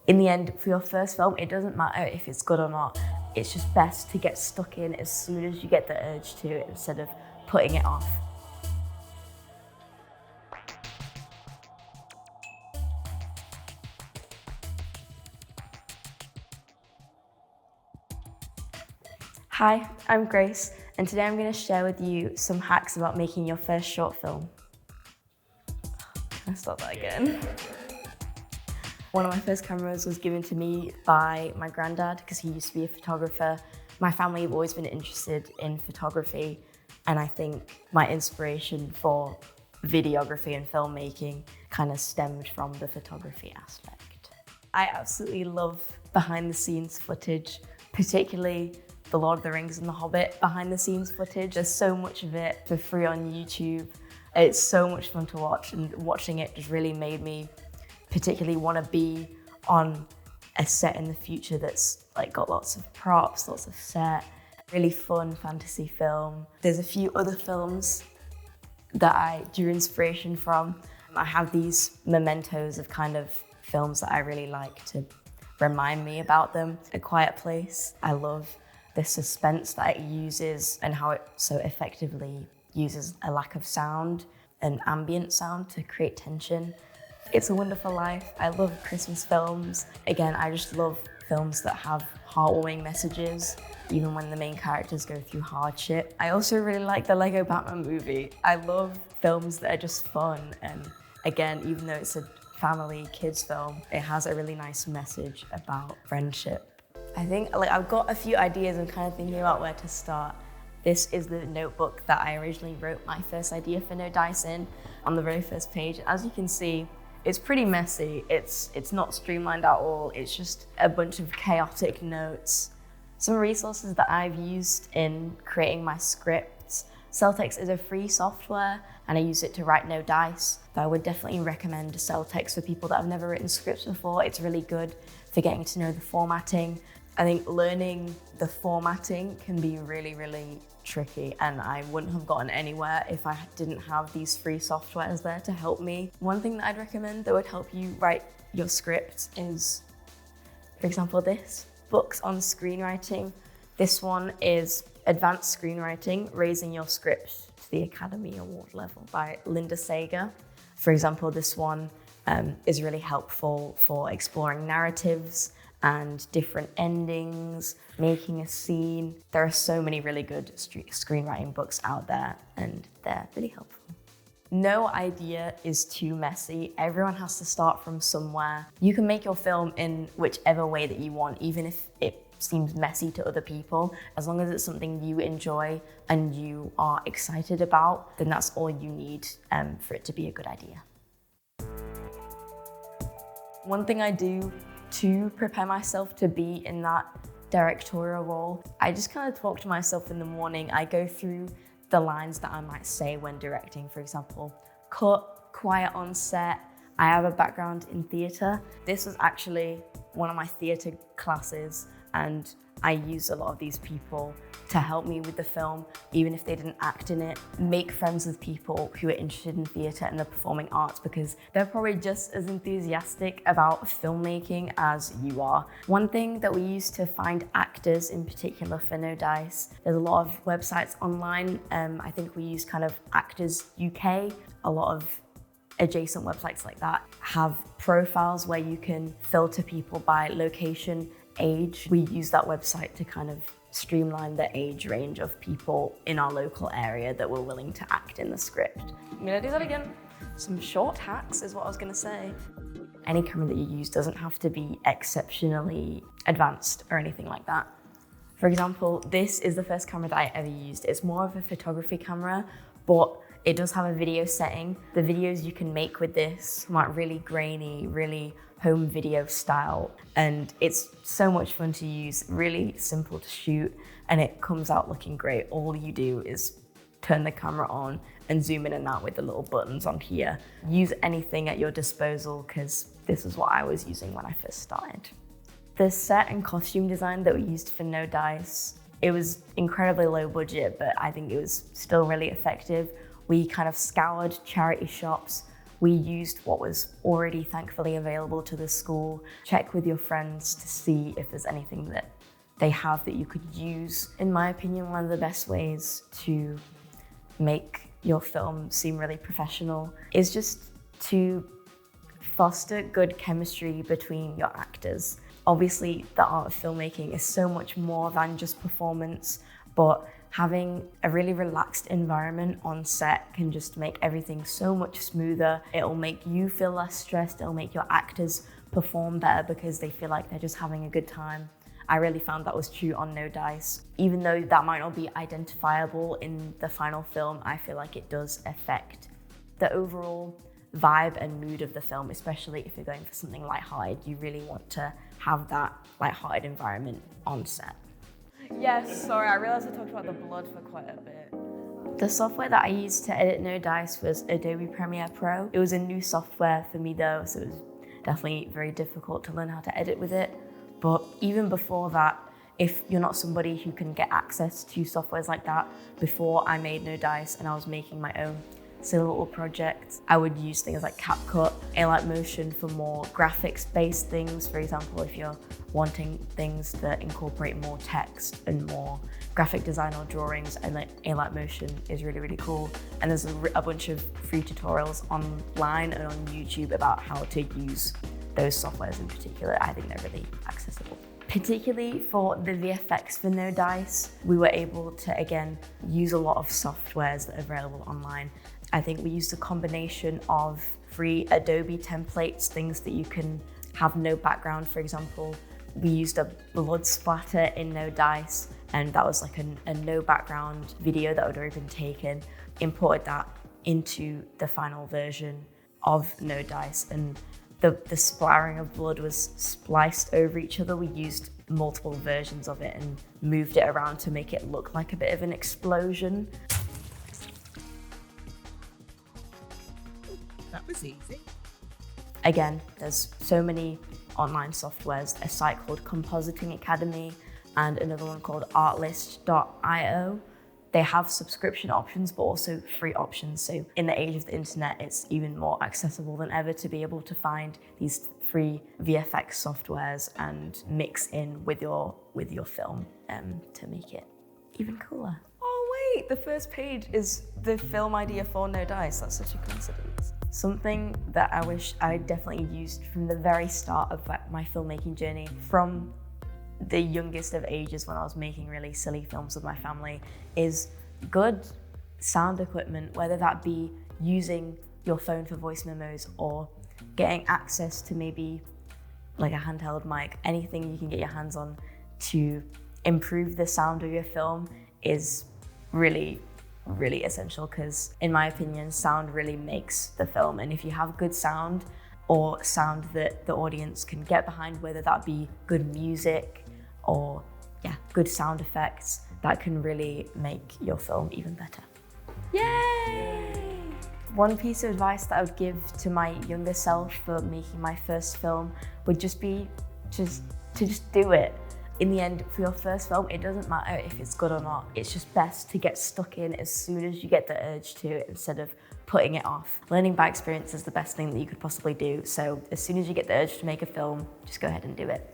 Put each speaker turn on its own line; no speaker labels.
In the end, for your first film, it doesn't matter if it's good or not. It's just best to get stuck in as soon as you get the urge to, instead of putting it off. Hi, I'm Grace, and today I'm going to share with you some hacks about making your first short film. Can I start that again? One of my first cameras was given to me by my granddad because he used to be a photographer. My family have always been interested in photography, and I think my inspiration for videography and filmmaking kind of stemmed from the photography aspect. I absolutely love behind the scenes footage, particularly the Lord of the Rings and The Hobbit behind the scenes footage. There's so much of it for free on YouTube. It's so much fun to watch, and watching it just really made me particularly want to be on a set in the future that's like got lots of props, lots of set, really fun fantasy film. There's a few other films that I drew inspiration from. I have these mementos of kind of films that I really like to remind me about them. A Quiet Place, I love the suspense that it uses and how it so effectively uses a lack of sound and ambient sound to create tension. It's a Wonderful Life. I love Christmas films. Again, I just love films that have heartwarming messages, even when the main characters go through hardship. I also really like the Lego Batman movie. I love films that are just fun, and again, even though it's a family kids film, it has a really nice message about friendship. I think I've got a few ideas. I'm kind of thinking about where to start. This is the notebook that I originally wrote my first idea for No Dice in, on the very first page. As you can see, it's pretty messy. It's not streamlined at all. It's just a bunch of chaotic notes. Some resources that I've used in creating my scripts. Celtex is a free software, and I use it to write No Dice. But I would definitely recommend Celtex for people that have never written scripts before. It's really good for getting to know the formatting. I think learning the formatting can be really, really tricky, and I wouldn't have gotten anywhere if I didn't have these free softwares there to help me. One thing that I'd recommend that would help you write your script is, for example, this, Books on Screenwriting. This one is Advanced Screenwriting, Raising Your Script to the Academy Award Level by Linda Sager. For example, this one is really helpful for exploring narratives and different endings, making a scene. There are so many really good screenwriting books out there, and they're really helpful. No idea is too messy. Everyone has to start from somewhere. You can make your film in whichever way that you want, even if it seems messy to other people. As long as it's something you enjoy and you are excited about, then that's all you need for it to be a good idea. One thing I do to prepare myself to be in that directorial role, I just kind of talk to myself in the morning. I go through the lines that I might say when directing. For example, cut, quiet on set. I have a background in theatre. This was actually one of my theatre classes, and I use a lot of these people to help me with the film, even if they didn't act in it. Make friends with people who are interested in theatre and the performing arts, because they're probably just as enthusiastic about filmmaking as you are. One thing that we use to find actors in particular for No Dice, there's a lot of websites online. I think we use kind of Actors UK. A lot of adjacent websites like that have profiles where you can filter people by location, age. We use that website to kind of streamline the age range of people in our local area that were willing to act in the script. I'm gonna do that again. Some short hacks is what I was gonna say. Any camera that you use doesn't have to be exceptionally advanced or anything like that. For example, this is the first camera that I ever used. It's more of a photography camera, but it does have a video setting. The videos you can make with this are really grainy, really home video style, and it's so much fun to use, really simple to shoot, and it comes out looking great. All you do is turn the camera on and zoom in and out with the little buttons on here. Use anything at your disposal, because this is what I was using when I first started. The set and costume design that we used for No Dice, it was incredibly low budget, but I think it was still really effective. We kind of scoured charity shops We used what was already thankfully available to the school. Check with your friends to see if there's anything that they have that you could use. In my opinion, one of the best ways to make your film seem really professional is just to foster good chemistry between your actors. Obviously, the art of filmmaking is so much more than just performance, but having a really relaxed environment on set can just make everything so much smoother. It'll make you feel less stressed, it'll make your actors perform better because they feel like they're just having a good time. I really found that was true on No Dice. Even though that might not be identifiable in the final film, I feel like it does affect the overall vibe and mood of the film, especially if you're going for something lighthearted. You really want to have that lighthearted environment on set.
Yes, sorry, I realised I talked about the blood for quite a bit.
The software that I used to edit No Dice was Adobe Premiere Pro. It was a new software for me though, so it was definitely very difficult to learn how to edit with it. But even before that, if you're not somebody who can get access to softwares like that, before I made No Dice and I was making my own silly little projects, I would use things like CapCut, A-Light Motion for more graphics-based things. For example, if you're wanting things that incorporate more text and more graphic design or drawings, and like A-Light Motion is really, really cool. And there's a bunch of free tutorials online and on YouTube about how to use those softwares in particular. I think they're really accessible. Particularly for the VFX for No Dice, we were able to, again, use a lot of softwares that are available online. I think we used a combination of free Adobe templates, things that you can have no background. For example, we used a blood splatter in No Dice, and that was like a no background video that had already been taken, imported that into the final version of No Dice, and the splattering of blood was spliced over each other. We used multiple versions of it and moved it around to make it look like a bit of an explosion.
That was easy.
Again, there's so many online softwares, a site called Compositing Academy and another one called artlist.io. They have subscription options, but also free options. So in the age of the internet, it's even more accessible than ever to be able to find these free VFX softwares and mix in with your film to make it even cooler.
Oh wait, the first page is the film idea for No Dice. That's such a coincidence.
Something that I wish I definitely used from the very start of my filmmaking journey, from the youngest of ages when I was making really silly films with my family, is good sound equipment, whether that be using your phone for voice memos or getting access to maybe like a handheld mic. Anything you can get your hands on to improve the sound of your film is really, really essential, because in my opinion, sound really makes the film. And if you have good sound, or sound that the audience can get behind, whether that be good music or good sound effects, that can really make your film even better.
Yay!
One piece of advice that I would give to my younger self for making my first film would just be to just do it. In the end, for your first film, it doesn't matter if it's good or not. It's just best to get stuck in as soon as you get the urge to, instead of putting it off. Learning by experience is the best thing that you could possibly do. So as soon as you get the urge to make a film, just go ahead and do it.